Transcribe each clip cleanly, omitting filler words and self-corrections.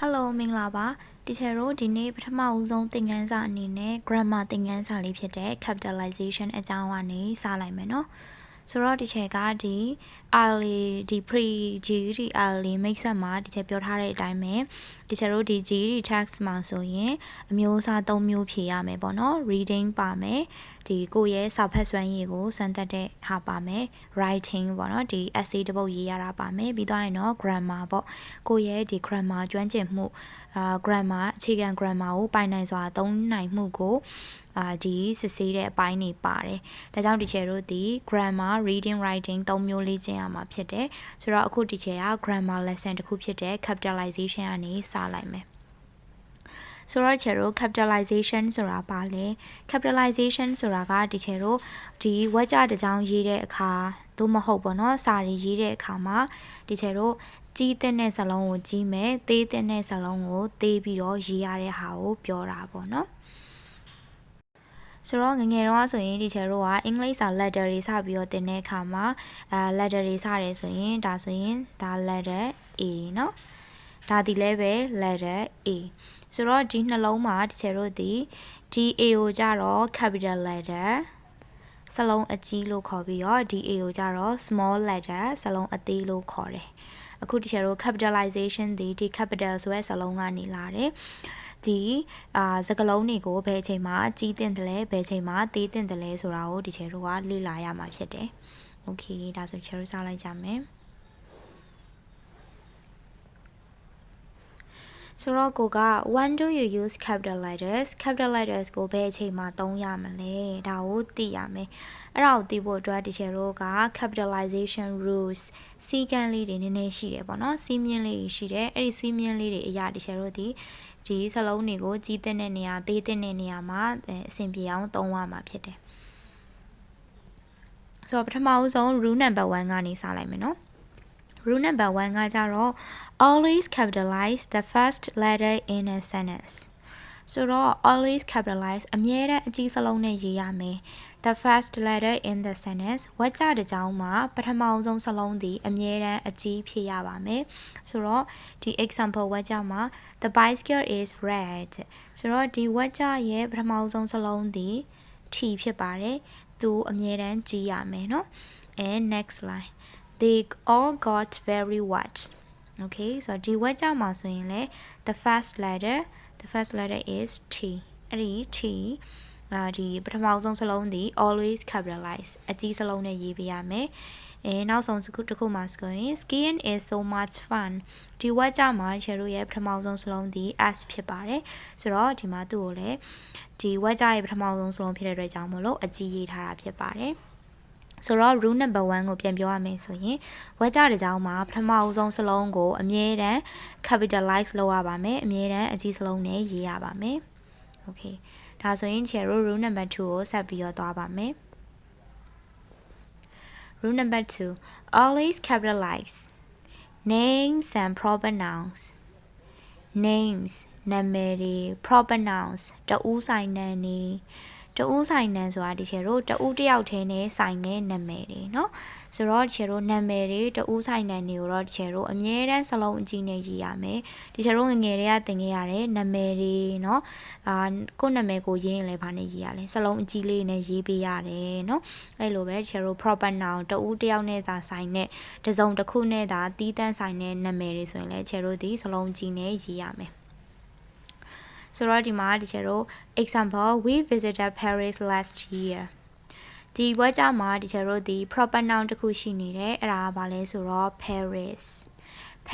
Hello မင်္ဂလာပါတီချာတို့ဒီနေ့ပထမဦးဆုံးသင်ခန်းစာအနေနဲ့ grammar သင်ခန်းစာလေးဖြစ်တဲ့ capitalization အကြောင်းကနေစလိုက်မယ်နော်ဆိုတော့ဒီချက်ကဒီ early ဒီ pre GED early မိတ်ဆက်မှာဒီချက်ပြောထားတဲ့အတိုင်းပဲဒီချက်တို့ဒီ GED text မှာဆိုရင်အမျိုးအစား၃မျိုးဖြေရမယ်ပေါ့နော် reading ပါမယ်ဒီကိုယ့်ရဲ့စာဖတ်စွမ်းရည်ကိုစမ်းသပ်တဲ့ဟာပါမယ် writing ပေါ့နော်ဒီ essay တစ်ပုဒ်ရေးရတာပါမယ်ပြီးတော့ရင်တော့ grammar ပေါ့ကိုယ့်ရဲ့ဒီ grammar ကျွမ်းကျင်မှုgrammar အခြေခံ grammar ကိုပိုင်နိုင်စွာသုံးနိုင်မှုကိုဒီစစ်ဆေးတဲ့အပိုင်းတွေပါတယ်။ဒါကြောင့်ဒီချေတို့ဒီ grammar reading writing ၃မျိုးလေ့ကျင့်ရမှာဖြစ်တယ်။ဆိုတော့အခုဒီချေက grammar lesson တစ်ခုဖြစ်တဲ့ capitalization ကနေစလိုက်မယ်။ဆိုတော့ချေတို့ capitalization ဆိုတာပါလေ capitalization ဆိုတာကဒီချေတို့ဒီဝါကျတစ်ကြောင်းရေးတဲ့အခါသို့မဟုတ်ပေါ့နော်စာရီရေးတဲ့အခါမှာဒီချေတို့ကြီးတဲ့စလုံးကိုကြီးမယ်သေးတဲ့စလုံးကိုသေးပြီးတော့ရေးရတဲ့ဟာကိုပြောတာပေါ့နော်ဆိုတော့ငငယ်တော့ဆိုရင်ဒီချေတို့ကအင်္ဂလိပ်စာ letter တွေစပြီးတော့သင်တဲ့အခါမှာletter တွေစတယ်ဆိုရင်ဒါဆိုရင်ဒါ letter A เนาะဒါဒီလည်းပဲ letter A ဆိုတော့ဒီနှလုံးမှာဒီချေတို့ဒီ A ကိုကြတော့ capital letter စလုံးအကြီးလို့ခေါ်ပြီးတော့ DA ကိုကြတော့ small letter စလုံးအသေးလို့ခေါ်တယ်အခုဒီချေတို့ capitalization ဒီ capital ဆိုတဲ့စလုံးကနေလာတယ်ဒီစကားလုံးတွေကိုဘယ်အချိန်မှာကြီးတင်တယ်လဲဘယ်အချိန်မှာသေးတင်တယ်လဲဆိုတာကိုဒီချေတို့ကလေ့လာရမှာဖြစ်တယ်။ Okay ဒါဆိုချေတို့စလိုက်ကြမယ်။ဆိုတော့ကိုက when do you use capital letters ကိုဘယ်အချိန်မှာသုံးရမလဲဒါကိုသိရမယ်အဲ့ဒါကိုသိဖို့အတွက်ဒီချေတို့က capitalization rules စီကံလေးတွေနည်းနည်းရှိတယ်ပေါ့နော်စီးမြင့်လေးတွေရှိတယ်အဲ့ဒီစီးမြင့်လေးတွေအရာဒီချေတို့ဒီစလုံးတွေကိုကြီးတဲ့နေရာသေးတဲ့နေရာမှာအဆင်ပြေအောင်သုံးရမှာဖြစ်တယ်ဆိုတော့ပထမဦးဆုံး rule number 1ကနေစလိုက်မယ်နော်Rule number 1ကကြတော့ always capitalize the first letter in a sentence ဆိုတော့ always capitalize အမြဲတမ်းအကြီးစလုံးနဲ့ရေးရမယ် the first letter in the sentence ဝါကျတစ်ကြောင်းမှာပထမဆုံးစလုံးသည်အမြဲတမ်းအကြီးဖြစ်ရပါမယ်ဆိုတော့ဒီ example ဝါကျမှာ the bicycle is red ဆိုတော့ဒီဝါကျရဲ့ပထမဆုံးစလုံးသည် T ဖြစ်ပါတယ်သူအမြဲတမ်းကြီးရမယ်เนาะ and next line they all got very wet okay so ဒီဝက်ကြမှာဆိုရင်လေ the first letter is T အဲ့ဒီ T ဒီပထမဆုံးစလုံးဒီ always capitalize အကြီးစလုံးနဲ့ရေးပြရမယ်နောက်ဆုံးတစ်ခုမှာဆိုရင် skiing is so much fun ဒီဝက်ကြမှာရှယ်တို့ရဲ့ပထမဆုံးစလုံးဒီ S ဖြစ်ပါတယ်ဆိုတော့ဒီမှာသူ့ကိုလည်းဒီဝက်ကြရဲ့ပထမဆုံးစလုံးဖြစ်တဲ့အတွက်ကြောင့်မလို့အကြီးရေးထားတာဖြစ်ပါတယ်ဆိုတော့ rule number 1ကိုပြန်ပြောရမယ်ဆိုရင်ဝါကျတဲ့ကြောင်းမှာပထမအဆုံးစလုံးကိုအမြဲတမ်း capitalize လုပ်ရပါမယ်အမြဲတမ်းအကြီးစလုံးနဲ့ရေးရပါမယ် okay ဒါဆိုရင် rule number 2ကိုဆက်ပြီးတော့သွားပါမယ် rule number 2 always capitalize names and proper nouns names နာမည်တွေ proper nouns တဦးဆိုင်နာမည်တဦးဆိုင်နံဆိုတာဒီချေတို့တဦးတယောက်ထဲနဲ့ဆိုင်တဲ့နာမည်တွေเนาะဆိုတော့ဒီချေတို့နာမည်တွေတဦးဆိုင်နံတွေကိုတော့ဒီချေတို့အမြဲတမ်းစလုံးအကြီးနဲ့ရေးရမယ်ဒီချေတို့ငငယ်တွေကသင်ခဲ့ရတဲ့နာမည်တွေเนาะကိုယ့်နာမည်ကိုရေးရင်လည်းဘာနဲ့ရေးရလဲစလုံးအကြီးလေးနဲ့ရေးပေးရတယ်เนาะအဲ့လိုပဲဒီချေတို့ proper noun တဦးတယောက်နဲ့သာဆိုင်တဲ့တစုံတစ်ခုနဲ့သာတီးတန်းဆိုင်တဲ့နာမည်တွေဆိုရင်လည်းချေတို့ဒီစလုံးကြီးနဲ့ရေးရမယ်ဆိုတော့ဒီမှာဒီချေတို့ example we visited Paris last year ဒီဘွဲကြမှာဒီချေတို့ဒီ proper noun တစ်ခုရှိနေတယ်အဲ့ဒါကဘာလဲဆိုတော့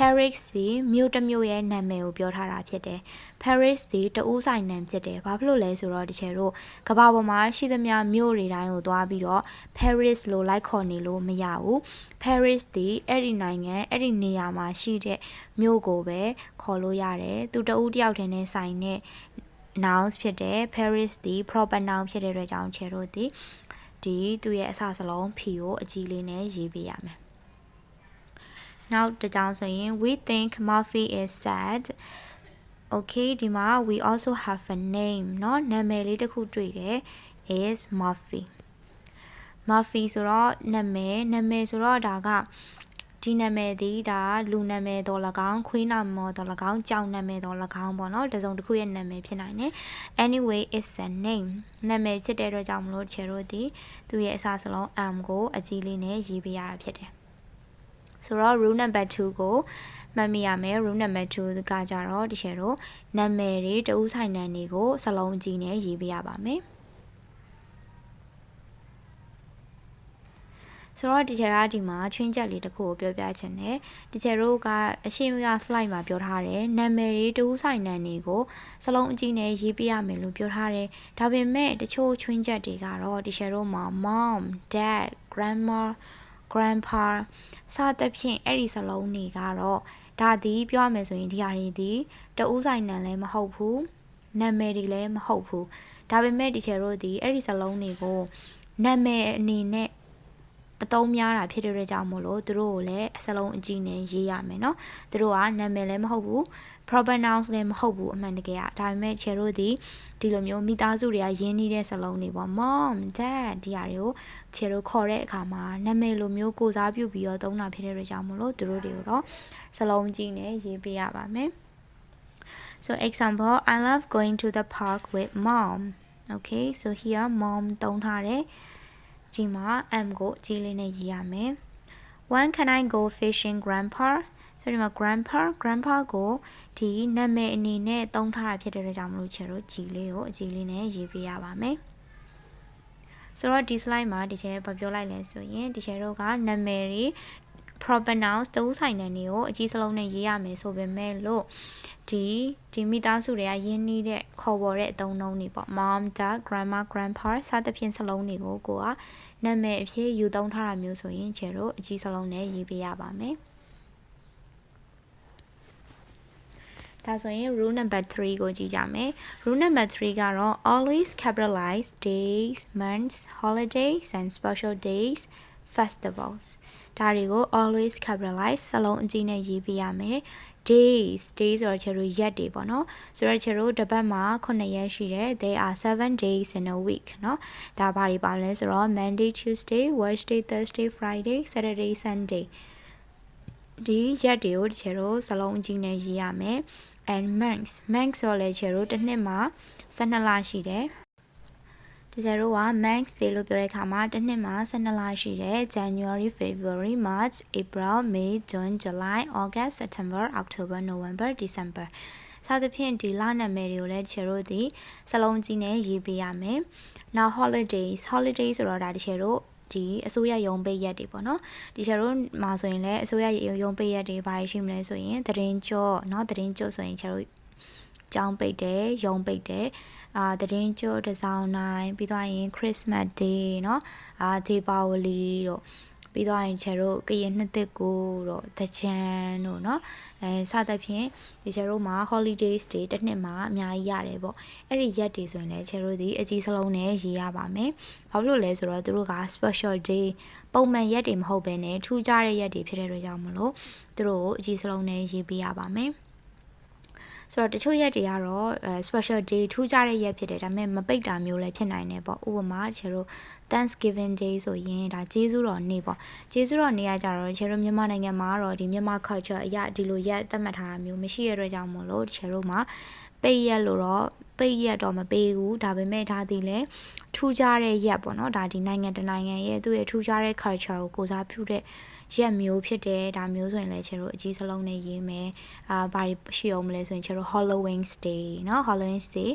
Paris ဒီမြို့တစ်မြို့ရဲ့နာမည်ကိုပြောထားတာဖြစ်တယ် Paris ဒီတဦးဆိုင်နာမည်ဖြစ်တယ်ဘာဖြစ်လို့လဲဆိုတော့ဒီချေတို့ကမ္ဘာပေါ်မှာရှိသမျှမြို့တွေတိုင်းကိုသွားပြီးတော့ Paris လို့လိုက်ခေါ်နေလို့မရဘူး Paris ဒီအဲ့ဒီနိုင်ငံအဲ့ဒီနေရာမှာရှိတဲ့မြို့ကိုပဲခေါ်လို့ရတယ်သူတဦးတယောက်တည်းနဲ့ဆိုင်တဲ့ nouns ဖြစ်တယ် Paris ဒီ proper noun ဖြစ်တဲ့အတွက်ကြောင့်ချေတို့ဒီသူ့ရဲ့အစစလုံး P ကိုအကြီးလေးနဲ့ရေးပေးရမယ်နောက်တစ်ကြောင်းဆိုရင် we think Murphy is sad okay ဒီမှာ we also have a name เนาะနာမည်လေးတစ်ခုတွေ့တယ် is Murphy ဆိုတော့နာမည်ဆိုတော့ဒါက ဒီနာမည်ဒီဒါလူနာမည်တော်၎င်းခွေးနာမည်တော်၎င်းကြောင်နာမည်တော်၎င်းပေါ့နော်တစုံတစ်ခုရဲ့နာမည်ဖြစ်နိုင်တယ် anyway it's a name နာမည်ဖြစ်တဲ့အတွက်ကြောင့်မလို့ချေတို့ဒီသူ့ရဲ့အစစလုံး m ကိုအကြီးလေးနဲ့ရေးပေးရတာဖြစ်တယ်ဆိုတော့ rule number 2ကိုမှတ်မိရမယ် rule number 2ကကြတော့ဒီချေတို့နာမည်တွေတဦးဆိုင်နာတွေကိုစလုံးအကြီးနဲ့ရေးပေးရပါမယ်ဆိုတော့ဒီချက်ကဒီမှာချွင်းချက်လေးတစ်ခုကိုပြောပြချင်တယ်ဒီချက်တို့ကအရှိမက slide မှာပြောထားတယ်နာမည်တွေတူးဆိုင်နံတွေကိုစလုံးအကြီးနဲ့ရေးပြရမယ်လို့ပြောထားတယ်ဒါပေမဲ့တချို့ချွင်းချက်တွေကတော့ဒီချက်တို့မှာ mom dad grandma grandpa စသဖြင့်အဲ့ဒီစလုံးတွေကတော့ဒါဒီပြောရမယ်ဆိုရင်ဒီဟာတွေဒီတူးဆိုင်နံလည်းမဟုတ်ဘူးနာမည်တွေလည်းမဟုတ်ဘူးဒါပေမဲ့ဒီချက်တို့ဒီအဲ့ဒီစလုံးတွေကိုနာမည်အနေနဲ့အသုံးများတာဖြစ်တဲ့အတွက်ကြောင့်မို့လို့သူတို့ကိုလည်းအစလုံးအကြီးနဲ့ရေးရမယ်เนาะသူတို့ကနာမည်လည်းမဟုတ်ဘူး proper nouns လည်းမဟုတ်ဘူးအမှန်တကယ်ဒါပေမဲ့ချေတို့ဒီလိုမျိုးမိသားစုတွေကရင်းနှီးတဲ့စလုံးတွေပေါ့ mom dad ဒီဟာတွေကိုချေတို့ခေါ်တဲ့အခါမှာနာမည်လိုမျိုးကိုစားပြုပြီးတော့သုံးတာဖြစ်တဲ့အတွက်ကြောင့်မို့လို့သူတို့တွေကိုတော့စလုံးကြီးနဲ့ရေးပေးရပါမယ် so example I love going to the park with mom okay so here mom သုံးထားတယ်ဒီမှာ m ကိုအကြီးလေးနဲ့ရေးရမယ် when can I go fishing grandpa ဆိုဒီမှာ grandpa ကိုဒီနာမည်အနေနဲ့သုံးထားတာဖြစ်တဲ့အတွက်ကြောင့်မလို့ချေတို့ကြီးလေးကိုအကြီးလေးနဲ့ရေးပေးရပါမယ်ဆိုတော့ဒီ slide မှာဒီချေဘာပြောလိုက်လဲဆိုရင်ဒီချေတို့ကနာမည်တွေ proper nouns တူဆိုင်တဲ့နေကိုအကြီးစလုံးနဲ့ရေးရမယ်ဆိုပေမဲ့လို့ဒီမိသားစုတွေကရင်းနှီးတဲ့ခေါ်ပေါ်တဲ့အသုံးအနှုန်းတွေပေါ့ mom dad grandma grandpa စသဖြင့်စလုံးတွေကိုကိုကနာမည်အဖြစ်ယူသုံးထားတာမျိုးဆိုရင်ချေတို့အကြီးစလုံးနဲ့ရေးပေးရပါမယ်ဒါဆိုရင် rule number 3ကိုကြည့်ကြမယ် rule number 3ကတော့ always capitalize days months holidays and special days festivals ဒါတွေကို always capitalize စလုံးအကြီးနဲ့ရေးပေးရမယ် days ဆိုတော့ချေတို့ရက်တွေပေါ့နော်ဆိုတော့ချေတို့တစ်ပတ်မှာ9ရက်ရှိတယ် there are 7 days in a week เนาะဒါဘာတွေပါလဲဆိုတော့ Monday Tuesday Wednesday Thursday Friday Saturday Sunday ဒီရက်တွေကိုချေတို့စလုံးအကြီးနဲ့ရေးရမယ် and months ဆိုလဲချေတို့တစ်နှစ်မှာ12လရှိတယ်ဒီကျတော့က months တွေလို့ပြောတဲ့အခါမှာတစ်နှစ်မှာ12လရှိတယ် January February March April May June July August September October November December စသဖြင့်ဒီလနာမည်တွေကိုလည်းချေတို့ဒီစလုံးကြီးနဲ့ရေးပေးရမယ် now holidays ဆိုတော့ဒါတချေတို့ဒီအစိုးရရုံးပိတ်ရက်တွေပေါ့နော်ဒီချေတို့မှာဆိုရင်လည်းအစိုးရရုံးပိတ်ရက်တွေဘာရှိမလဲဆိုရင်သတင်းကြော့เนาะသတင်းကြော့ဆိုရင်ချေတို့ကျောင်းပိတ်တယ်ရုံးပိတ်တယ်သတင်းကြိုတစောင်းနိုင်ပြီးတော့ရင် Christmas Day เนาะဒီပါဝလီတို့ပြီးတော့ရင်ချေတို့ကရင်နှစ်သက်ကိုတို့တကြံတို့เนาะစသဖြင့်ဒီချေတို့မှာ holidays တွေတစ်နှစ်မှာအများကြီးရတယ်ပေါ့အဲ့ဒီရက်တွေဆိုရင်လည်းချေတို့ဒီအကြီးစလုံးနဲ့ရေးရပါမယ်ဘာလို့လဲဆိုတော့သူတို့က special day ပုံမှန်ရက်တွေမဟုတ်ဘဲနဲ့ထူးခြားတဲ့ရက်တွေဖြစ်တဲ့အတွက်ကြောင့်မလို့သူတို့ကိုအကြီးစလုံးနဲ့ရေးပေးရပါမယ်ဆိုတော့တချို့ရက်တွေကတော့ special day ထူးခြားတဲ့ရက်ဖြစ်တယ်ဒါပေမဲ့မပိတ်တာမျိုးလည်းဖြစ်နိုင်တယ်ပေါ့ဥပမာချေတို့ Thanksgiving Day ဆိုရင်ဒါကျေးဇူးတော်နေ့ပေါ့ကျေးဇူးတော်နေ့ကကြတော့ချေတို့မြန်မာနိုင်ငံမှာတော့ဒီမြန်မာ culture အရာဒီလိုရက်သတ်မှတ်ထားတာမျိုးမရှိရတဲ့ကြောင့်မို့လို့ချေတို့မှာပိတ်ရက်လို့တော့ပိတ်ရက်တော့မပေးဘူးဒါပေမဲ့ဒါဒီလဲထူးခြားတဲ့ရက်ပေါ့နော်ဒါဒီနိုင်ငံတနိုင်ငံရဲ့သူ့ရဲ့ထူးခြားတဲ့ culture ကိုကိုစားပြုတဲ့ရက်မျိုးဖြစ်တယ်ဒါမျိုးဆိုရင်လည်းချေတို့အကြီးစလုံးနဲ့ရေးမယ်ဘာတွေရှိအောင်မလဲဆိုရင်ချေတို့ Halloween Day เนาะ Halloween Day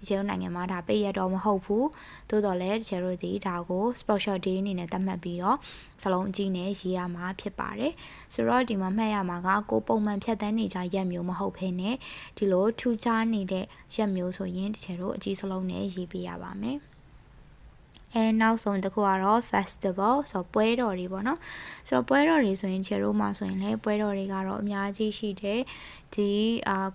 ချေတို့နိုင်ငံမှာဒါပိတ်ရက်တော့မဟုတ်ဘူးသို့တော်လည်းချေတို့ဒီဒါကို special day အနေနဲ့သတ်မှတ်ပြီးတော့စလုံးအကြီးနဲ့ရေးရမှာဖြစ်ပါတယ်ဆိုတော့ဒီမှာမှတ်ရမှာကကိုပုံမှန်ဖြတ်သန်းနေကြရက်မျိုးမဟုတ်ဘဲနဲ့ဒီလိုထူးခြားနေတဲ့ရက်မျိုးဆိုရင်ချေတို့အကြီးစလုံးနဲ့ရေးပေးရပါမယ်အဲနောက်ဆုံးတစ်ခုကတော့ festival ဆိုပွဲတော်တွေပေါ့နော်ဆိုတော့ပွဲတော်တွေဆိုရင်ချေတို့မှာဆိုရင်လည်းပွဲတော်တွေကတော့အများကြီးရှိတယ်ဒီ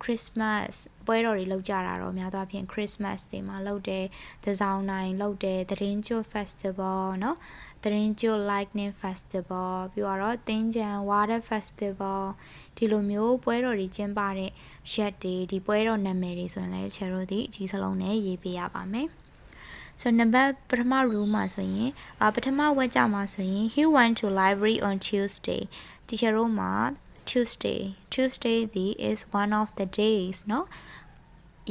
Christmas ပွဲတော်တွေလောက်ကြတာတော့အများသောအားဖြင့် Christmas တွေမှာလောက်တယ်တစောင်းနိုင်လောက်တယ်သတင်းကျွတ် festival เนาะသတင်းကျွတ် lightning festival ပြီးတော့သင်္ကြန် water festival ဒီလိုမျိုးပွဲတော်တွေကျင်းပတဲ့ရက်တွေဒီပွဲတော်နာမည်တွေဆိုရင်လည်းချေတို့ဒီအကြီးစလုံးနဲ့ရေးပေးရပါမယ် so နံပါတ်ပထမ rule မှာဆိုရင်ပထမဝက်ကြမှာဆိုရင် he went to library on Tuesday teacher တို့မှာ Tuesday သည် is one of the days เนาะ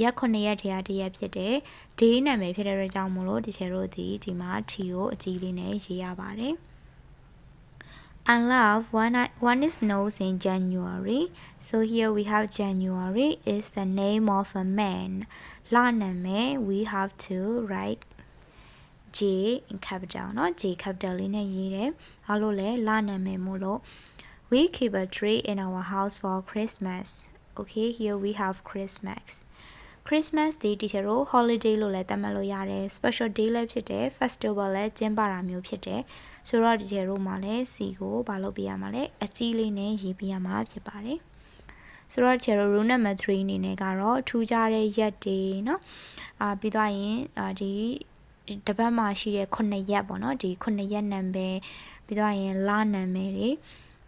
ရက်9ရက်တည်းတစ်ရက်ဖြစ်တယ် day နာမည်ဖြစ်တဲ့အတွက်ကြောင့်မို့လို့ teacher တို့ဒီမှာ t ကိုအကြီးလေးနဲ့ရေးရပါတယ် I love one is knows in January so here we have January is the name of a man လနာမည် we have to write J in capital เนาะ J capital လေးနဲ့ရေးတယ်ဘာလို့လဲလနာမည်မို့လို့ we keep a tree in our house for Christmas okay here we have Christmas day teacher တို့ holiday လို့လည်းသတ်မှတ်လို့ရတယ် special day လည်းဖြစ်တယ် festival လည်းကျင်းပတာမျိုးဖြစ်တယ်ဆိုတော့ teacher တို့မှာလည်း C ကိုဘာလုပ်ပြရမှာလဲအကြီးလေးနဲ့ရေးပြရမှာဖြစ်ပါတယ်ဆိုတော့ teacher တို့ rule number 3အနေနဲ့ကတော့ထူးခြားတဲ့ရက်တွေเนาะပြီးတော့ရင်ဒီတပတ်မှာရှိတဲ့9ရက်ပေါ့เนาะဒီ9ရက်နာမည်ပြီးတော့ရင်လနာမည်တွေ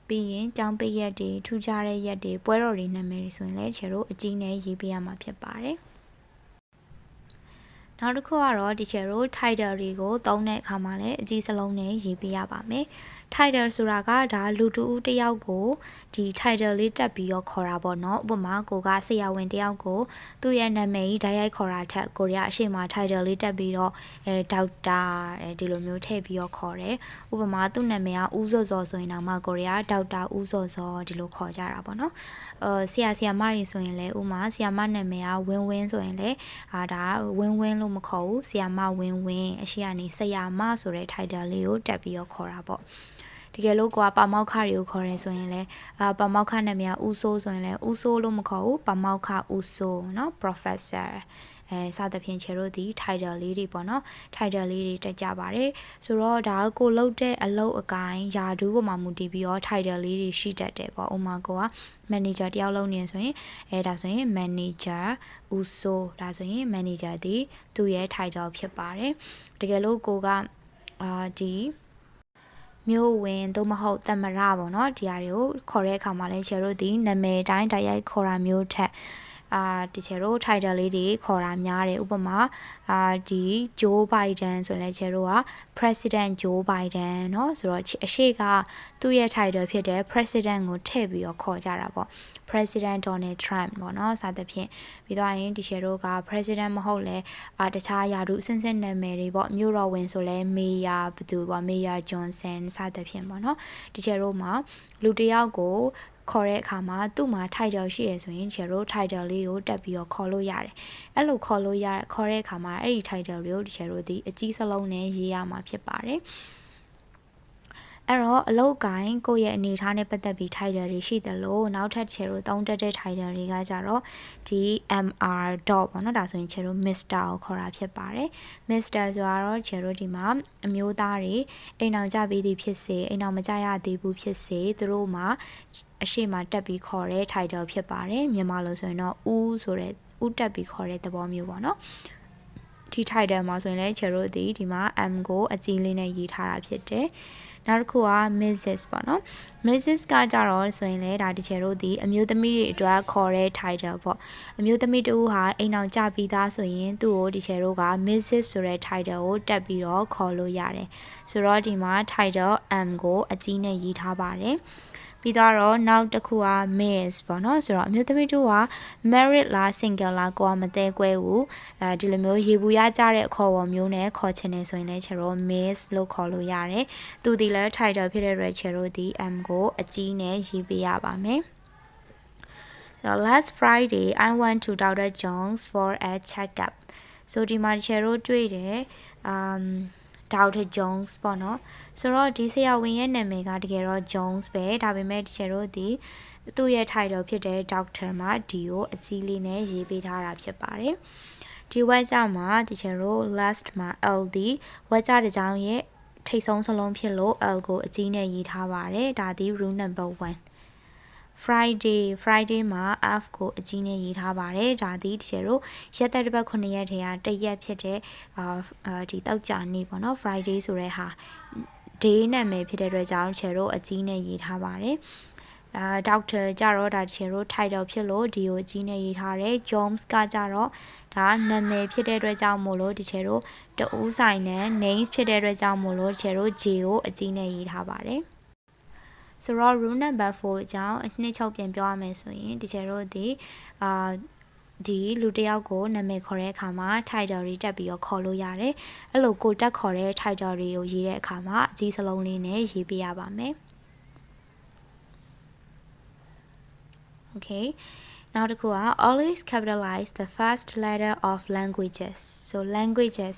ပြီးရင်ကျောင်းပိတ်ရက်တွေထူးခြားတဲ့ရက်တွေပွဲတော်တွေနာမည်တွေဆိုရင်လည်း teacher တို့အကြီးနဲ့ရေးပြရမှာဖြစ်ပါတယ်နောက်တစ်ခုကတော့ teacher တို့ title တွေကိုသုံးတဲ့အခါမှာလည်းအကြီးစလုံးနဲ့ရေးပြရပါမယ် title ဆိုတာကဒါလူတူဦးတစ်ယောက်ကိုဒီ title လေးတက်ပြီးတော့ခေါ်တာပေါ့နော်ဥပမာကိုကဆရာဝန်တစ်ယောက်ကိုသူ့ရဲ့နာမည်ကြီးဓာတ်ရိုက်ခေါ်တာထက်ကိုရီးယားအရှိမ title လေးတက်ပြီးတော့ဒေါက်တာဒီလိုမျိုးထည့်ပြီးတော့ခေါ်တယ်ဥပမာသူ့နာမည်ကဦးစောစောဆိုရင်တော့မှကိုရီးယားဒေါက်တာဦးစောစောဒီလိုခေါ်ကြတာပေါ့နော်ဆရာမတွေဆိုရင်လည်းဥပမာဆရာမနာမည်ကဝင်းဝင်းဆိုရင်လည်းဒါဝင်းဝင်းလို့မခေါ်ဘူးဆရာမဝင်းဝင်းအရှိကနေဆရာမဆိုတဲ့ title လေးကိုတက်ပြီးတော့ခေါ်တာပေါ့တကယ်လို့ကိုကပါမောက်ခတွေကိုခေါ်ရဲဆိုရင်လည်းပါမောက်ခနာမည်ကဦးစိုးဆိုရင်လည်းဦးစိုးလို့မခေါ်ဘူးပါမောက်ခဦးစိုးเนาะ professor စသဖြင့်ခြေတို့ဒီ title လေးတွေပေါ့နော် title လေးတွေတက်ကြပါတယ်ဆိုတော့ဒါကိုလုပ်တဲ့အလုပ်အကိုင်းယာဒူးပေါ်မှာမူတည်ပြီးတော့ title လေးတွေရှိတတ်တယ်ပေါ့ဥမာကိုက manager တယောက်လုပ်နေဆိုရင်ဒါဆိုရင် manager ဦးစိုးဒါဆိုရင် manager ဒီသူ့ရဲ့ title ဖြစ်ပါတယ်တကယ်လို့ကိုကဒီမျိုးဝင်သို့မဟုတ်သမရပေါ့နော်ဒီဟာတွေကိုခေါ်တဲ့အခါမှာလဲခြေတို့ဒီနာမည်တိုင်းတိုက်ရိုက်ခေါ်တာမျိုးထက်ဒီခြေတို့ title လေးတွေခေါ်တာများတယ်ဥပမာဒီ Joe Biden ဆိုရင်လည်းခြေတို့က President Joe Biden เนาะဆိုတော့အရှိကသူ့ရဲ့ title ဖြစ်တဲ့ President ကိုထည့်ပြီးတော့ခေါ်ကြတာပေါ့ President Donald Trump ပေါ့เนาะစသဖြင့်ပြီးတော့ရင်ဒီခြေတို့က President မဟုတ်လဲတခြားယာတုအဆင့်ဆင့်နာမည်တွေပေါ့မြို့တော်ဝင်ဆိုလဲ Mayor ဘသူပေါ့ Mayor Johnson စသဖြင့်ပေါ့เนาะဒီခြေတို့မှာလူတစ်ယောက်ကိုခေါ်တဲ့အခါမှာသူ့မှာ title ရှိရဆိုရင်ခြေတို့ title လေးကိုတက်ပြီးတော့ခေါ်လို့ရတယ်အဲ့လိုခေါ်တဲ့အခါမှာအဲ့ဒီ title တွေကိုခြေတို့ဒီအကြီးစလုံးနဲ့ရေးရမှာဖြစ်ပါတယ်အဲ့တော့အလုတ်ကိုင်းကိုယ့်ရဲ့အနေအထားနဲ့ပတ်သက်ပြီး title တွေရှိတယ်လို့နောက်ထပ်ခြေတို့သုံးတက်တဲ့ title တွေကကြတော့ဒီ MR dot ပေါ့နော်ဒါဆိုရင်ခြေတို့ Mr ကိုခေါ်တာဖြစ်ပါတယ် Mr ဆိုတော့ခြေတို့ဒီမှာအမျိုးသားတွေအိမ်အောင်ကြပြီးသည်ဖြစ်စေအိမ်အောင်မကြရသေးဘူးဖြစ်စေသူတို့မှာအရှိမတက်ပြီးခေါ်တဲ့ title ဖြစ်ပါတယ်မြန်မာလိုဆိုရင်တော့ဦးဆိုတဲ့ဦးတက်ပြီးခေါ်တဲ့သဘောမျိုးပေါ့နော်ဒီ title မှာဆိုရင်လည်းခြေတို့ဒီမှာ M ကိုအကြီးလေးနဲ့ရေးထားတာဖြစ်တယ်နောက်တစ်ခုက Mrs ပေါ့နော် Mrs ကကြတော့ဆိုရင်လည်းဒါဒီချေတို့ဒီအမျိုးသမီးတွေအတွက်ခေါ်တဲ့ title ပေါ့အမျိုးသမီးတူဟာအိမ်အောင်ကြပြီးသားဆိုရင်သူ့ကိုဒီချေတို့က Mrs ဆိုတဲ့ title ကိုတက်ပြီးတော့ခေါ်လို့ရတယ်ဆိုတော့ဒီမှာ title M ကိုအကြီးနဲ့ရေးထားပါတယ်ပြီးတော့နောက်တစ်ခုက Miss ပေါ့နော်ဆိုတော့အမျိုးသမီးတို့က married လား single လားကိုကမတဲကွဲဘူးဒီလိုမျိုးရေဘူးရကြတဲ့အခေါ်အဝေါ်မျိုးနဲ့ခေါ်ချင်နေဆိုရင်လည်းခြေတို့ Miss လို့ခေါ်လို့ရတယ်သူဒီလည်း title ဖြစ်တဲ့အတွက်ခြေတို့ဒီ M ကိုအကြီးနဲ့ရေးပေးရပါမယ်So last Friday I went to Dr. Jones for a checkup so ဒီမှာခြေတို့တွေ့တယ်Dr. Jones ပေါ့နော်ဆိုတော့ဒီဆရာဝန်ရဲ့နာမည်ကတကယ်တော့ Jones ပဲဒါပေမဲ့တကယ်တော့ဒီသူ့ရဲ့ title ဖြစ်တဲ့ Doctor မှာ D ကိုအကြီးလေးနဲ့ရေးပေးထားတာဖြစ်ပါတယ်ဒီဝက်ကြမှာတကယ်တော့ last မှာ LD ဝက်ကြတဲ့ကြောင်းရဲ့ထိတ်ဆုံးစလုံးဖြစ်လို့ L ကိုအကြီးနဲ့ရေးထားပါတယ်ဒါဒီ rule number 1 Friday မှာ F ကိုအကြီးနဲ့ရေးထားပါတယ်ဒါဒီတကယ်တော့ရက်သက်တစ်ပတ်9ရက်ထဲကတစ်ရက်ဖြစ်တဲ့ဒီတောက်ကြနေ့ပေါ့နော် Friday ဆိုတဲ့ဟာ day နာမည်ဖြစ်တဲ့အတွက်ကြောင့်ခြေတို့အကြီးနဲ့ရေးထားပါတယ် Doctor ကြတော့ဒါတချေတို့ title ဖြစ်လို့ဒီကိုအကြီးနဲ့ရေးထားတယ် Jones ကကြတော့ဒါနာမည်ဖြစ်တဲ့အတွက်ကြောင့်မို့လို့ဒီချေတို့တဦးဆိုင်နဲ့ names ဖြစ်တဲ့အတွက်ကြောင့်မို့လို့ဒီချေတို့ J ကိုအကြီးနဲ့ရေးထားပါတယ်ဆိုတော့ rule number 4အကြောင်းအနှစ်ချုပ်ပြန်ပြောရမယ်ဆိုရင်ဒီချေတို့ဒီဒီလူတယောက်ကိုနာမည်ခေါ်တဲ့အခါမှာ title တွေတက်ပြီးတော့ခေါ်လို့ရတယ်အဲ့လိုကိုတက်ခေါ်တဲ့ title တွေကိုရေးတဲ့အခါမှာအကြီးစလုံးလေးနဲ့ရေးပေးရပါမယ်Okay နောက်တစ်ခုက always capitalize the first letter of languages so languages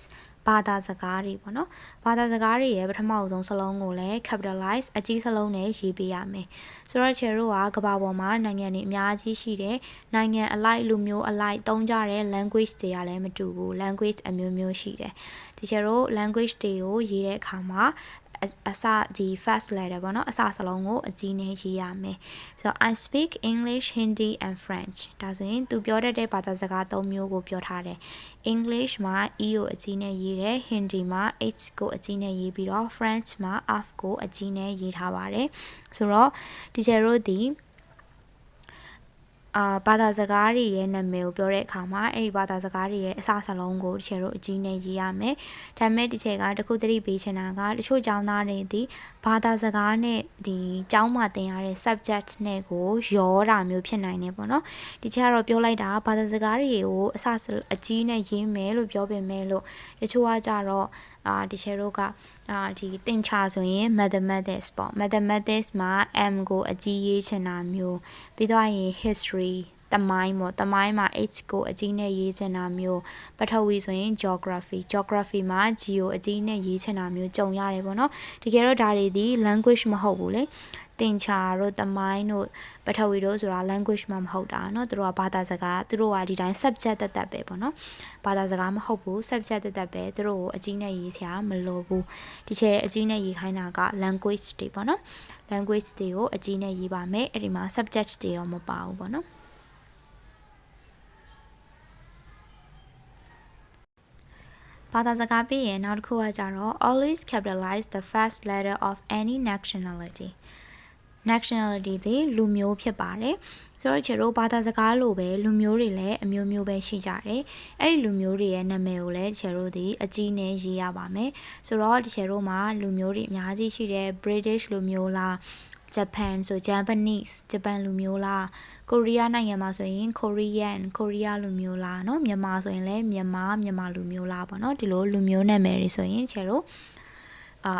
ဘာသာစကားတွေပေါ့နော်ဘာသာစကားတွေရဲ့ပထမအဆုံးစလုံးကိုလည်း capitalize အကြီးစလုံးနဲ့ရေးပေးရမယ်ဆိုတော့ချေတို့ကကမ္ဘာပေါ်မှာနိုင်ငံတွေအများကြီးရှိတယ်နိုင်ငံအလိုက်လူမျိုးအလိုက်သုံးကြတဲ့ language တွေကလည်းမတူဘူး language အမျိုးမျိုးရှိတယ်ဒီချေတို့ language တွေကိုရေးတဲ့အခါမှာအစဒီ first letter ပေါ့နော်အစစလုံးကိုအကြီးနဲ့ရေးရမယ်ဆိုတော့ I speak English Hindi and French ဒါဆိုရင်သူပြောတတ်တဲ့ဘာသာစကား၃မျိုးကိုပြောထားတယ် English မှာ E ကိုအကြီးနဲ့ရေးတယ် Hindi မှာ H ကိုအကြီးနဲ့ရေးပြီးတော့ French မှာ F ကိုအကြီးနဲ့ရေးထားပါတယ်ဆိုတော့ဒီကျတို့ဒီဘာသာစကားတွေရဲ့နာမည်ကိုပြောတဲ့အခါမှာအဲ့ဒီဘာသာစကားတွေရဲ့အစစလုံးကိုတချို့အကြီးနဲ့ရေးရမယ်။ဒါပေမဲ့ဒီချက်ကတခုသတိပေးချင်တာကတချို့ကျောင်းသားတွေဒီဘာသာစကားနဲ့ဒီကျောင်းမှာသင်ရတဲ့ subject နဲ့ကိုရောတာမျိုးဖြစ်နိုင်တယ်ပေါ့နော်။ဒီချက်ကတော့ပြောလိုက်တာဘာသာစကားတွေကိုအစအကြီးနဲ့ရေးမယ်လို့ပြောပေမဲ့လို့တချို့ကကြတော့ဒီချက်တို့ကဒီတင်ချဆိုရင် mathematics ပေါ့ mathematics မှာ M ကိုအကြီးရေးချင်တာမျိုးပြီးတော့ရင် history တမိုင်းပေါ့တမိုင်းမှာ H ကိုအကြီးနဲ့ရေးချင်တာမျိုးပထဝီဆိုရင် geography မှာ G ကိုအကြီးနဲ့ရေးချင်တာမျိုးကြုံရတယ်ပေါ့နော်တကယ်တော့ဒါတွေဒီ language မဟုတ်ဘူးလေတင်ချာတို့တမိုင်းတို့ပထဝီတို့ဆိုတာ language မှမဟုတ်တာเนาะသူတို့ကဘာသာစကားသူတို့ကဒီတိုင်း subject တက်ပဲပေါ့နော်ဘာသာစကားမဟုတ်ဘူး subject တက်ပဲသူတို့ကိုအကြီးနဲ့ရေးစရာမလိုဘူးဒီချက်အကြီးနဲ့ရေးခိုင်းတာက language တွေပေါ့နော် language တွေကိုအကြီးနဲ့ရေးပါမယ်အဲ့ဒီမှာ subject တွေတော့မပါဘူးပေါ့နော်ဘာသာစကားပြီးရင်နောက်တစ်ခုကကြတော့ always capitalize the first letter of any nationality သည်လူမျိုးဖြစ်ပါတယ်ဆိုတော့ခြေတို့ဘာသာစကားလိုပဲလူမျိုးတွေလည်းအမျိုးမျိုးပဲရှိကြတယ်အဲ့ဒီလူမျိုးတွေရဲ့နာမည်ကိုလည်းခြေတို့ဒီအကြီးနဲ့ရေးရပါမယ်ဆိုတော့ဒီခြေတို့မှာလူမျိုးတွေအများကြီးရှိတယ် British လူမျိုးလားJapan ဆို Japanese ဂျပန်လူမျိုးလားကိုရီးယားနိုင်ငံမှာဆိုရင် Korean ကိုရီးယားလူမျိုးလားเนาะမြန်မာဆိုရင်လည်းမြန်မာလူမျိုးလားပေါ့เนาะဒီလိုလူမျိုးနာမည်တွေဆိုရင်ခြေတို့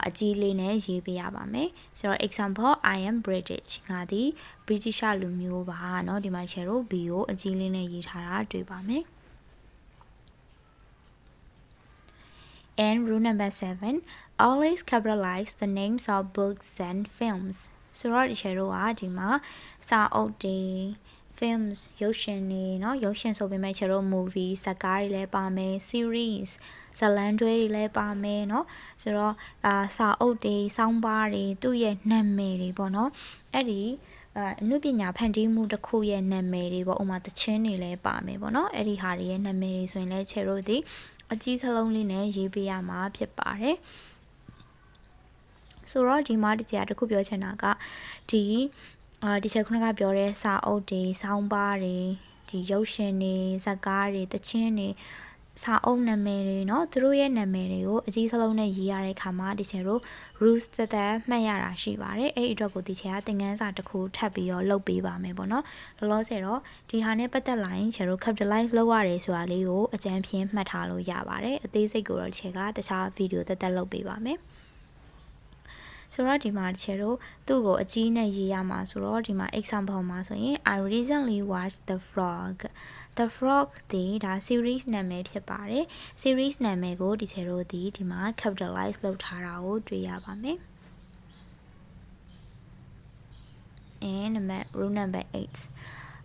အကြီးလေးနဲ့ရေးပေးရပါမယ်ဆိုတော့ example I am British ငါဒီ British လူမျိုးပါเนาะဒီမှာခြေတို့ B ကိုအကြီးလေးနဲ့ရေးထားတာတွေ့ပါမယ် and rule number 7 always capitalize the names of books and films ဆိုတော့ဒီခြေတို့ကဒီမှာစာအုပ်တွေ films ရုပ်ရှင်တွေเนาะရုပ်ရှင်ဆိုပေမဲ့ခြေတို့ movie ဇာတ်ကားတွေလည်းပါမယ် series ဇာတ်လမ်းတွဲတွေလည်းပါမယ်เนาะဆိုတော့စာအုပ်တွေစောင်းပါးတွေသူ့ရဲ့နာမည်တွေပေါ့เนาะအဲ့ဒီအနုပညာဖန်တီးမှုတစ်ခုရဲ့နာမည်တွေပေါ့ဥမာတခြင်းတွေလည်းပါမယ်ပေါ့เนาะအဲ့ဒီဟာတွေရဲ့နာမည်တွေဆိုရင်လည်းခြေတို့ဒီအကြီးစလုံးလေးနဲ့ရေးပေးရမှာဖြစ်ပါတယ်ဆိုတော့ဒီမှာဒီကြာတစ်ခုပြောချင်တာကဒီချက်ခုနကပြောတဲ့စာအုပ်တွေစောင်းပါးတွေဒီရုပ်ရှင်တွေဇာတ်ကားတွေတခြင်းတွေစာအုပ်နာမည်တွေเนาะသူတို့ရဲ့နာမည်တွေကိုအကြီးစလုံးနဲ့ရေးရတဲ့အခါမှာဒီချက်တို့ rules တက်မှတ်ရတာရှိပါတယ်အဲ့ဒီအတွက်ကိုဒီချက်ကသင်ခန်းစာတစ်ခုထပ်ပြီးတော့လုပ်ပေးပါမယ်ပေါ့เนาะလောလောဆယ်တော့ဒီဟာနဲ့ပတ်သက်လာရင်ချက်တို့ capitalize လုပ်ရတယ်ဆိုတာလေးကိုအကြံဖြင့်မှတ်ထားလို့ရပါတယ်အသေးစိတ်ကိုတော့ချက်ကတခြားဗီဒီယိုတက်လုပ်ပေးပါမယ်ဆိုတော့ဒီမှာတချို့သူ့ကိုအကြီးနဲ့ရေးရမှာဆိုတော့ဒီမှာ example မှာဆိုရင် I recently watched the frog ဒါ series နာမည်ဖြစ်ပါတယ် series နာမည်ကိုဒီချို့ဒီမှာ capitalize လုပ်ထားတာကိုတွေ့ရပါမယ် and rule number 8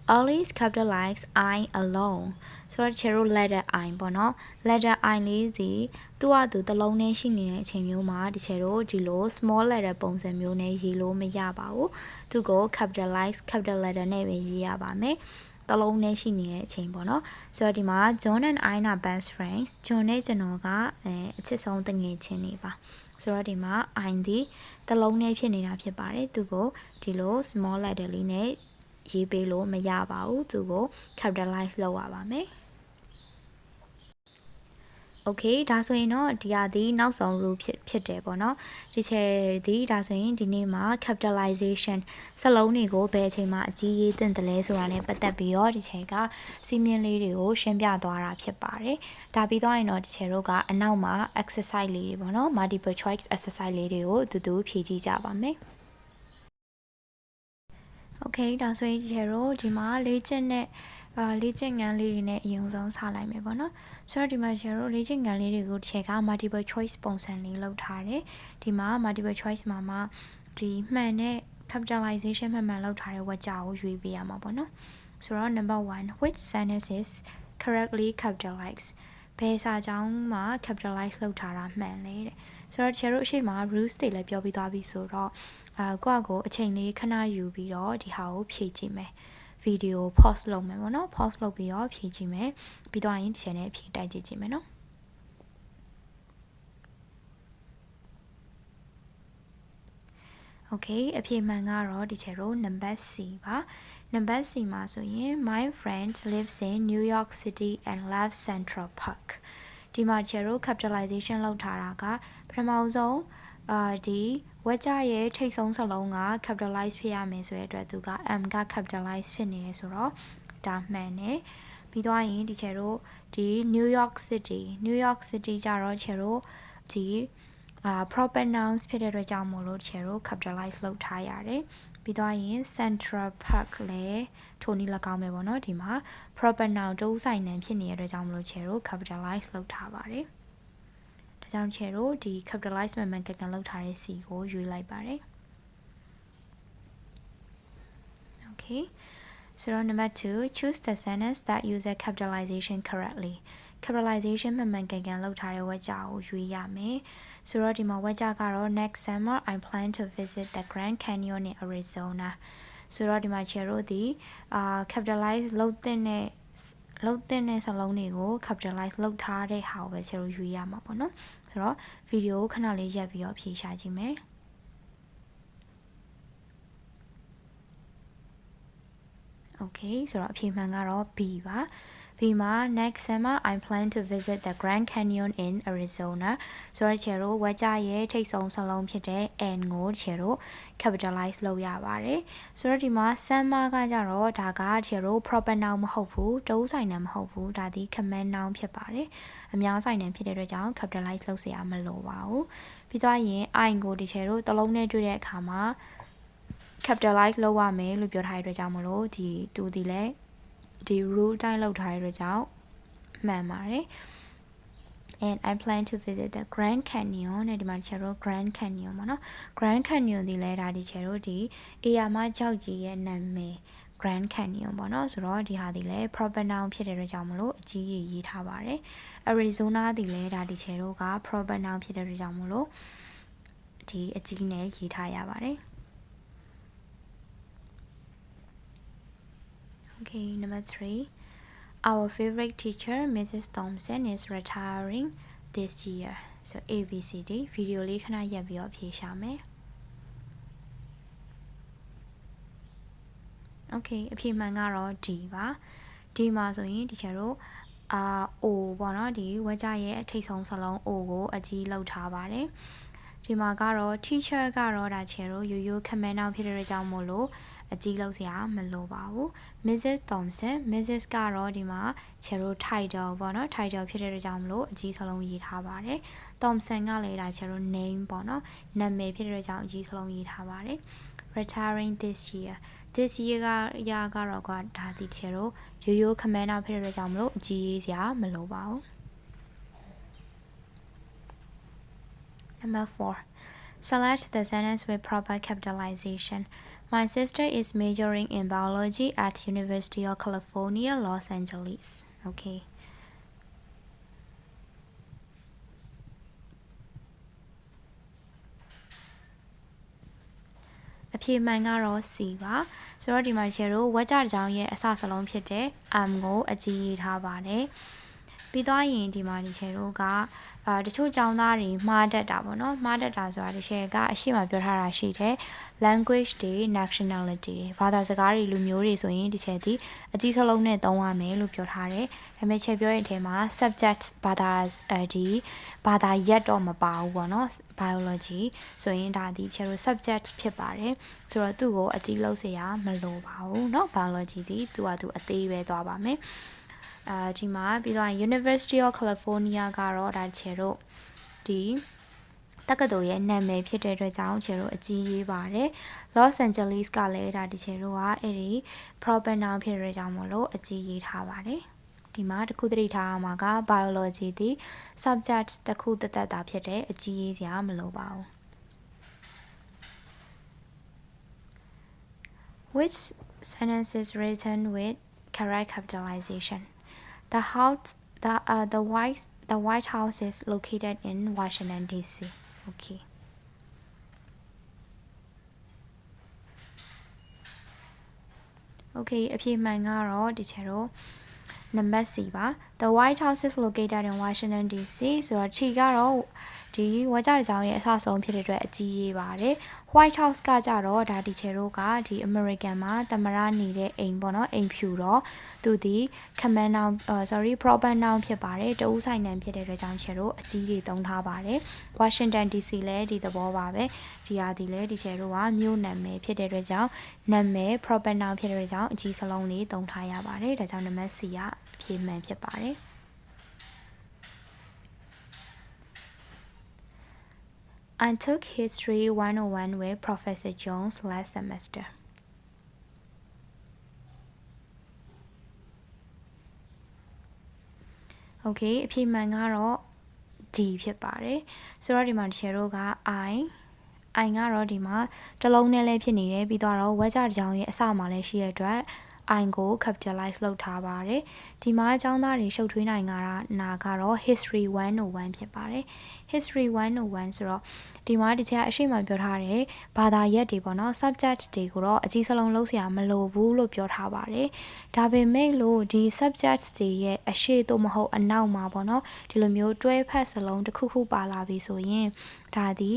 always capitalize I alone ဆိုတော့ခြေတို့ letter I ပေါ့နော် letter I လေးဒီသူ့အတူတစ်လုံးနဲ့ရှိနေတဲ့အချိန်မျိုးမှာဒီခြေတို့ဒီလို small letter ပုံစံမျိုးနဲ့ရေးလို့မရပါဘူးသူကို capitalize capital letter နဲ့ပဲရေးရပါမယ်တစ်လုံးနဲ့ရှိနေတဲ့အချိန်ပေါ့နော်ဆိုတော့ဒီမှာ John and I are best friends John နဲ့ကျွန်တော်ကအချစ်ဆုံးတငယ်ချင်းတွေပါ ဆိုတော့ဒီမှာ I ဒီတစ်လုံးနဲ့ဖြစ်နေတာဖြစ်ပါတယ်သူကိုဒီလို small letter လေးနဲ့ရေးပေးလို့မရပါဘူးသူကို capitalize လုပ်ရပါမယ်โอเคဒါဆိုရင်တော့ဒီဟာဒီနောက်ဆုံး rule ဖြစ်တယ်ပေါ့နော်ဒီချက်ဒီဒါဆိုရင်ဒီနေ့မှာ capitalization စလုံးတွေကိုဘယ်အချိန်မှာအကြီးရေးသင့်တယ်လဲဆိုတာနဲ့ပတ်သက်ပြီးတော့ဒီချက်ကစီမင်းလေးတွေကိုရှင်းပြသွားတာဖြစ်ပါတယ်ဒါပြီးတော့ရင်တော့ဒီချက်တို့ကအနောက်မှာ exercise လေးတွေပေါ့နော် multiple choice exercise လေးတွေကိုအတူတူဖြည့်ကြည့်ကြပါမယ်โอเคဒါဆိုရင်ဒီချက်တို့ဒီမှာလေ့ကျင့်တဲ့လေ့ကျင့်ခန်းလေးတွေနဲ့အရင်ဆုံးစလိုက်မယ်ပေါ့နော်ဆိုတော့ဒီမှာကျတော့လေ့ကျင့်ခန်းလေးတွေကိုတစ်ချက်က multiple choice ပုံစံလေးလောက်ထားတယ်ဒီမှာ multiple choice မှာဒီမှန်တဲ့ capitalization မှန်လောက်ထားတဲ့ဝါကျကိုရွေးပေးရမှာပေါ့နော်ဆိုတော့ number 1 which sentence is correctly capitalized ဘယ်စာကြောင်းမှာ capitalize လုပ်ထားတာမှန်လဲတဲ့ဆိုတော့ကျတို့အရှိမ rules တွေလည်းပြောပြီးသွားပြီဆိုတော့ကိုအချိန်လေးခဏယူပြီးတော့ဒီဟာကိုဖြည့်ကြည့်မယ်ဗီဒီယို pause လုပ်မယ်ပေါ့နော် pause လုပ်ပြီးတော့ဖြည့်ကြည့်မယ်ပြီးတော့ရင်ဒီ channel ဖြည့်တိုက်ကြည့်ကြည့်မယ်နော်โอเคအဖြေမှန်ကတော့ဒီချက်တော့ number C ပါ number C မှာဆိုရင် my friend lives in New York City and loves Central Park ဒီမှာချက်တော့ capitalization လောက်ထားတာကပထမဆုံးဒီဝက်ကြရဲ့ထိတ်ဆုံးစလုံးက capitalize ဖြစ်ရမယ်ဆိုတဲ့အတွက်သူက M က capitalize ဖြစ်နေတယ်ဆိုတော့ဒါမှန်တယ်ပြီးတော့ရင်ဒီချက်တော့ဒီ New York City ကြတော့ချက်တော့ဒီ proper nouns ဖြစ်တဲ့အတွက်ကြောင့်မို့လို့ချက်တော့ capitalize လုပ်ထားရတယ်ပြီးတော့ရင် Central Park လည်းထိုနည်း၎င်းပဲပေါ့နော်ဒီမှာ proper noun တိုးဆိုင်နံဖြစ်နေတဲ့အတွက်ကြောင့်မို့လို့ချက်တော့ capitalize လုပ်ထားပါတယ်ဒါကြောင့်ချက်တော့ဒီ capitalize မှန်ကန်လုပ်ထားတဲ့ C ကိုရွေးလိုက်ပါတယ် okay so number 2 choose the sentence that uses capitalization correctly capitalization မှန်ကန်လုပ်ထားတဲ့ဝါကျကိုရွေးရမယ်ဆိုတော့ဒီမှာဝါကျကတော့ next summer I plan to visit the Grand Canyon in Arizona ဆိုတော့ဒီမှာချက်တို့ဒီcapitalize လုပ်တဲ့စလုံးတွေကို capitalize လုပ်ထားတဲ့ဟာကိုပဲချက်တို့ရွေးရမှာပေါ့နော်ဆိုတော့ဗီဒီယိုခဏလေးရပ်ပြီးတော့ဖြေရှာကြည့်မယ်Okay ဆိုတော့အဖြေမှန်ကတော့ B ပါ B မှာ next summer I plan to visit the Grand Canyon in Arizona ဆိုတော့ချေတို့ဝက်ကြရဲ့ထိတ်ဆုံးစလုံးဖြစ်တဲ့ N ကိုချေတို့ capitalize လုပ်ရပါတယ်ဆိုတော့ဒီမှာ summer ကကြတော့ဒါကချေတို့ proper noun မဟုတ်ဘူးတိုးဆိုင်နံမဟုတ်ဘူးဒါဒီ command noun ဖြစ်ပါတယ်အများဆိုင်နံဖြစ်တဲ့အတွက်ကြောင့် capitalize လုပ်เสียမလိုပါဘူးပြီးတော့ရင် I ကိုဒီချေတို့တစ်လုံးနဲ့တွေ့တဲ့အခါမှာcapitalize လုပ်ရမယ်လို့ပြောထားတဲ့အတွက်ကြောင့်မလို့ဒီသူဒီလည်းဒီ rule တိုင်းလုပ်ထားတဲ့အတွက်ကြောင့်မှန်ပါတယ် and I plan to visit the Grand Canyon နဲ့ဒီမှာချက်တော့ Grand Canyon ပေါ့နော် Grand Canyon ဒီလဲဒါဒီချက်တော့ဒီ area မှာကြောက်ကြီးရဲ့နာမည် Grand Canyon ပေါ့နော်ဆိုတော့ဒီဟာဒီလဲ proper noun ဖြစ်တဲ့အတွက်ကြောင့်မလို့အကြီးကြီးရေးထားပါတယ် Arizona ဒီလဲဒါဒီချက်တော့က proper noun ဖြစ်တဲ့အတွက်ကြောင့်မလို့ဒီအကြီးနဲ့ရေးထားရပါတယ်Okay, number 3. Our favorite teacher, Mrs. Thompson, is retiring this year. So ABCD. Video လေးခဏရပ်ပြီးတော့ဖြေရှာမယ် Okay, အဖြေမှန်ကတော့ D ပါ D မှာဆိုရင်ဒီချက်တို့ O ပေါ့နော်ဒီဝက်ကြရဲ့အထိတ်ဆုံးစလုံး O ကိုအကြီးလောက်ထားပါတယ်ဒီမှာကတော့ teacher ကတော့ဒါချေတို့ရိုးရိုး command noun ဖြစ်တဲ့အတွက်ကြောင့်မို့လို့အကြီးလောက်စရာမလိုပါဘူး Mrs. Thompson Mrs. ကတော့ဒီမှာချေတို့ title ပေါ့နော် title ဖြစ်တဲ့အတွက်ကြောင့်မလို့အကြီးစလုံးရေးထားပါတယ် Thompson ကလည်းဒါချေတို့ name ပေါ့နော်နာမည်ဖြစ်တဲ့အတွက်ကြောင့်အကြီးစလုံးရေးထားပါတယ် retiring this year ကရာကတော့ဒါဒီချေတို့ရိုးရိုး command noun ဖြစ်တဲ့အတွက်ကြောင့်မလို့အကြီးရေးစရာမလိုပါဘူးNumber 4. Select the sentence with proper capitalization. My sister is majoring in biology at University of California, Los Angeles. Okay. အဖြေမှန်ကတော့ C ပါဆိုတော့ဒီမှာရှယ်တို့ဝက်ကြတစ်ကြောင်းရဲ့အစစလုံးဖြစ်တဲ့ M ကိုအကြီးရေးထားပါတယ် ပြီးသွားရင်ဒီမှာဒီချေတို့ကတချို့ကျောင်းသားတွေမှားတတ်တာပေါ့နော်မှားတတ်တာဆိုတာဒီချေကအရှိမပြောထားတာရှိတယ် language တွေ nationality တွေဘာသာစကားတွေလူမျိုးတွေဆိုရင်ဒီချေဒီအကြီးစလုံးနဲ့သုံးရမယ်လို့ပြောထားတယ်ဒါပေမဲ့ချေပြောရင်အထဲမှာ subject ဘာသာဒီဘာသာရက်တော့မပါဘူးပေါ့နော် biology ဆိုရင်ဒါဒီချေတို့ subject ဖြစ်ပါတယ်ဆိုတော့သူ့ကိုအကြီးလုံးစရာမလိုပါဘူးเนาะ biology ဒီသူကသူအသေးပဲသွားပါမယ်ဒီမှာပြီးတော့ University of California ကတော့ဒါချေတို့ဒီတက္ကသိုလ်ရဲ့နာမည်ဖြစ်တဲ့အတွက်ကြောင့်ချေတို့အကြီးရေးပါတယ် Los Angeles ကလည်းဒါဒီချေတို့ကအဲ့ဒီ proper noun ဖြစ်တဲ့ကြောင့်မလို့အကြီးရေးထားပါတယ်ဒီမှာတစ်ခုသတိထားအောင်မှာက biology ဒီ subject တစ်ခုတသက်တာဖြစ်တဲ့အကြီးရေးစရာမလိုပါဘူး Which sentence is written with correct capitalization The White House is located in Washington D.C. Okay. Okay, အဖြေမှန်ကတော့ဒီချက်တော့နံပါတ် C ပါ The White House is located in Washington D.C. ဆိုတော့ ခြေကတော့ဒီဝါကြတဲ့ကြောင်ရဲ့အစဆုံးဖြစ်တဲ့အတွက်အကြီးရေးပါတယ် White House ကကြတော့ဒါဒီချေတို့ကဒီ American မှာသမရနေတဲ့အိမ်ပေါ့နော်အိမ်ဖြူတော့သူဒီ command noun proper noun ဖြစ်ပါတယ်တဦးဆိုင်နံဖြစ်တဲ့အတွက်ကြောင့်ချေတို့အကြီးကြီးသုံးထားပါတယ် Washington DC လည်းဒီသဘောပါပဲဒီဟာဒီလည်းဒီချေတို့ကမြို့နာမည်ဖြစ်တဲ့အတွက်ကြောင့်နာမည် proper noun ဖြစ်တဲ့အတွက်ကြောင့်အကြီးစလုံးလေးသုံးထားရပါတယ်ဒါကြောင့်နံပါတ် C ကအဖြေမှန်ဖြစ်ပါတယ် I took History 101 with Professor Jones last semester. Okay အဖြေမှန်ကတော့ D ဖြစ်ပါတယ်ဆိုတော့ဒီမှာရှယ်တို့က I ကတော့ဒီမှာတစ်လုံးနဲ့လည်းဖြစ်နေတယ်ပြီးတော့ဝက်ကြတစ်ကြောင်ရဲ့အစမှာလည်းရှိရတဲ့အတွက် I ကို capitalize လုပ်ထားပါတယ်ဒီမှာအကြောင်းသားတွေရှုပ်ထွေးနိုင်နာကတော့ history 101ဖြစ်ပါတယ် history 101ဆိုတော့ဒီမှာဒီချက်အရှိမပြောထားတယ်ဘာသာရပ်တွေပေါ့နော် subject တွေကိုတော့အကြီးစလုံးလုံးစရာမလိုဘူးလို့ပြောထားပါတယ်ဒါပေမဲ့လို့ဒီ subject တွေရဲ့အရှိသို့မဟုတ်အနောက်မှာပေါ့နော်ဒီလိုမျိုးတွဲဖက်စလုံးတစ်ခုခုပါလာပြီဆိုရင်ဒါဒီ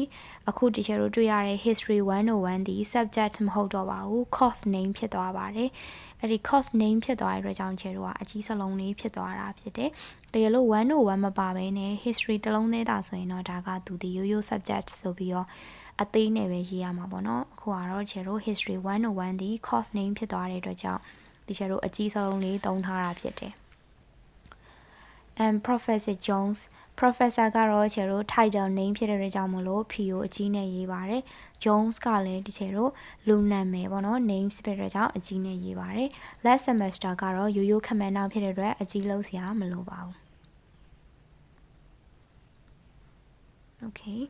အခုဒီချက်တို့တွေ့ရတဲ့ history 101ဒီ subject မဟုတ်တော့ပါဘူး course name ဖြစ်သွားပါတယ်အဲ့ဒီ course name ဖြစ်သွားတဲ့အတွက်ကြောင့်ချက်တို့ကအကြီးစလုံးလေးဖြစ်သွားတာဖြစ်တယ်တကယ်လို့101မပါဘဲနဲ့ history တစ်လုံးသေးတာဆိုရင်တော့ဒါကသူဒီရိုးရိုး subject ဆိုပြီးတော့အသေးနဲ့ပဲရေးရမှာပေါ့နော်အခုကတော့ချက်တို့ history 101ဒီ course name ဖြစ်သွားတဲ့အတွက်ကြောင့်ဒီချက်တို့အကြီးစလုံးလေးသုံးထားတာဖြစ်တယ်and Professor Jones Professor ကတော့ချက်တို့ title name ဖြစ်တဲ့အတွက်ကြောင့်မလို့ P ကိုအကြီးနဲ့ရေးပါတယ် Jones ကလည်းဒီချက်တို့လူနာမည်ပေါ့နော် name ဖြစ်တဲ့အတွက်ကြောင့်အကြီးနဲ့ရေးပါတယ် last semester ကတော့ရိုးရိုး command noun ဖြစ်တဲ့အတွက်အကြီးလုံးစရာမလိုပါဘူး Okay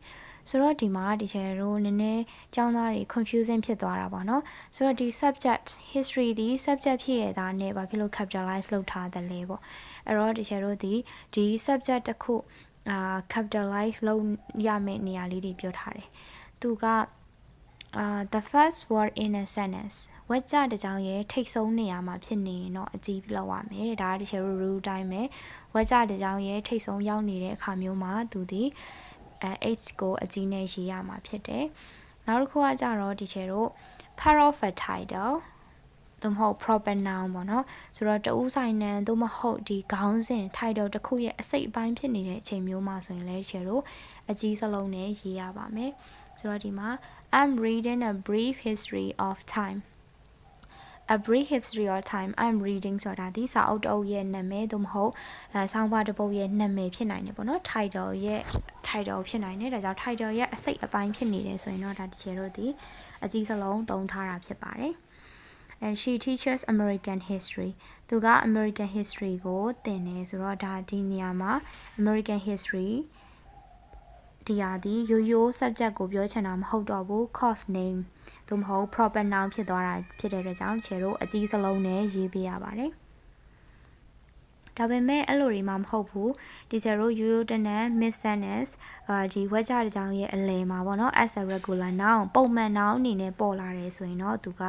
ဆိုတော့ဒီမှာဒီချက်တို့နည်းနည်းကျောင်းသားတွေ confusing ဖြစ်သွားတာပေါ့နော်ဆိုတော့ဒီ subject history ဒီ subject ဖြစ်ရတာနဲ့ဘာဖြစ်လို့ capitalize လုပ်ထားတယ်လဲပေါ့အဲ့တော့ဒီချက်တို့ဒီ subject တစ်ခုcapitalize လုပ်ရမယ့်နေရာလေးတွေပြောထားတယ်သူကthe first word in a sentence ဝက်ကြတစ်ကြောင်ရဲ့ထိတ်ဆုံးနေရာမှာဖြစ်နေရင်တော့အကြီးလောက်ရမယ်ဒါကဒီချက်တို့ rule တိုင်းပဲဝက်ကြတစ်ကြောင်ရဲ့ထိတ်ဆုံးရောက်နေတဲ့အခါမျိုးမှာသူဒီH ကိုအကြီးနဲ့ရေးရမှာဖြစ်တယ်။နောက်တစ်ခုကကြတော့ဒီချေတို့ part of a title သို့မဟုတ် proper noun ပေါ့နော်။ဆိုတော့တဦးဆိုင်နံသို့မဟုတ်ဒီခေါင်းစဉ် title တစ်ခုရဲ့အစိတ်အပိုင်းဖြစ်နေတဲ့အချိန်မျိုးမှာဆိုရင်လည်းချေတို့အကြီးစလုံးနဲ့ရေးရပါမယ်။ဆိုတော့ဒီမှာ I'm reading a brief history of time.A brief history of time I'm reading ဆိုတာဒီစာအုပ်တအုပ်ရဲ့နာမည်သို့မဟုတ်ဆောင်းပါးတစ်ပုဒ်ရဲ့နာမည်ဖြစ်နိုင်တယ်ပေါ့နော် title ဖြစ်နိုင်တယ်ဒါကြောင့် title ရဲ့အစိတ်အပိုင်းဖြစ်နေတယ်ဆိုရင်တော့ဒါတစ်ချက်တို့ဒီအကြီးစလုံးသုံးထားတာဖြစ်ပါတယ် and she teaches American history သူက American history ကိုသင်တယ်ဆိုတော့ဒါဒီနေရာမှာ American history ဒီဟာဒီရိုးရိုး subject ကိုပြောချင်တာမဟုတ်တော့ဘူး course name သို့မဟုတ် proper noun ဖြစ်သွားတာဖြစ်တဲ့အတွက်ကြောင့်ခြေတို့အကြီးစလုံးနဲ့ရေးပေးရပါတယ် ဒါပေမဲ့အဲ့လိုတွေမှမဟုတ်ဘူးဒီကျတို့ရိုးရိုးတနက် misness ဒီဝက်ကြတဲ့ကြောင်ရဲ့အလယ်မှာပေါ့နော် as a regular noun ပုံမှန် noun အနေနဲ့ပေါ်လာတယ်ဆိုရင်တော့သူက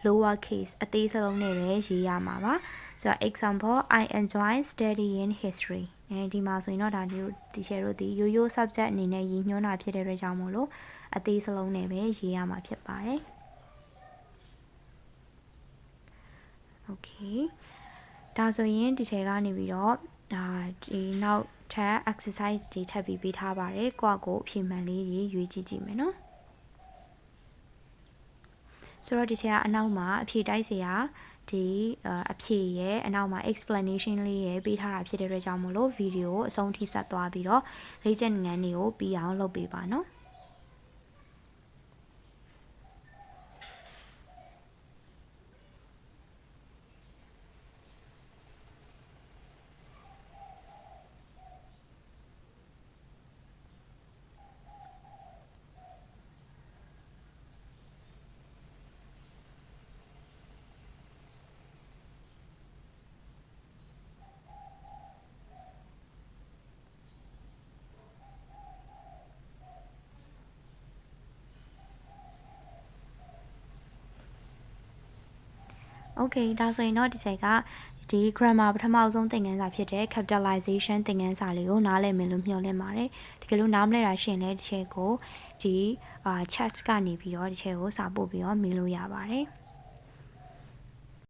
lower case အသေးစလုံးနဲ့ပဲရေးရမှာပါဆိုတော့ example I enjoy studying history ဒီမှာဆိုရင်တော့ဒါဒီကျတို့ဒီရိုးရိုး subject အနေနဲ့ရည်ညွှန်းတာဖြစ်တဲ့အတွက်ကြောင့်မို့လို့အသေးစလုံးနဲ့ပဲရေးရမှာဖြစ်ပါတယ် Okay ဒါဆိုရင်ဒီချိန်ကနေပြီးတော့ဒီနောက်ထပ် exercise တွေထပ်ပြီးပေးထားပါတယ်ကိုယ့်ကိုအဖြေမှန်လေးတွေရွေးကြည့်ကြည့်မယ်နော်ဆိုတော့ဒီချိန်ကအနောက်မှာအဖြေတိုက်စရာဒီအဖြေရဲ့အနောက်မှာ explanation လေးရဲ့ပေးထားတာဖြစ်တဲ့အတွက်ကြောင့်မို့လို့ video ကိုအဆုံးထိဆက်သွားပြီးတော့လေ့ကျင့်ငန်းတွေကိုပြီးအောင်လုပ်ပေးပါနော်โอเคဒါဆိုရင်တော့ဒီချိန်ကဒီ grammar ပထမဆုံးသင်ခန်းစာဖြစ်တဲ့ capitalization သင်ခန်းစာလေးကိုနားလည်မယ်လို့မျှော်လင့်ပါတယ်တကယ်လို့နားမလည်တာရှိရင်လည်းဒီချိန်ကိုဒီchat ကနေပြီးတော့ဒီချိန်ကိုစာပို့ပြီးတော့မေးလို့ရပါတယ်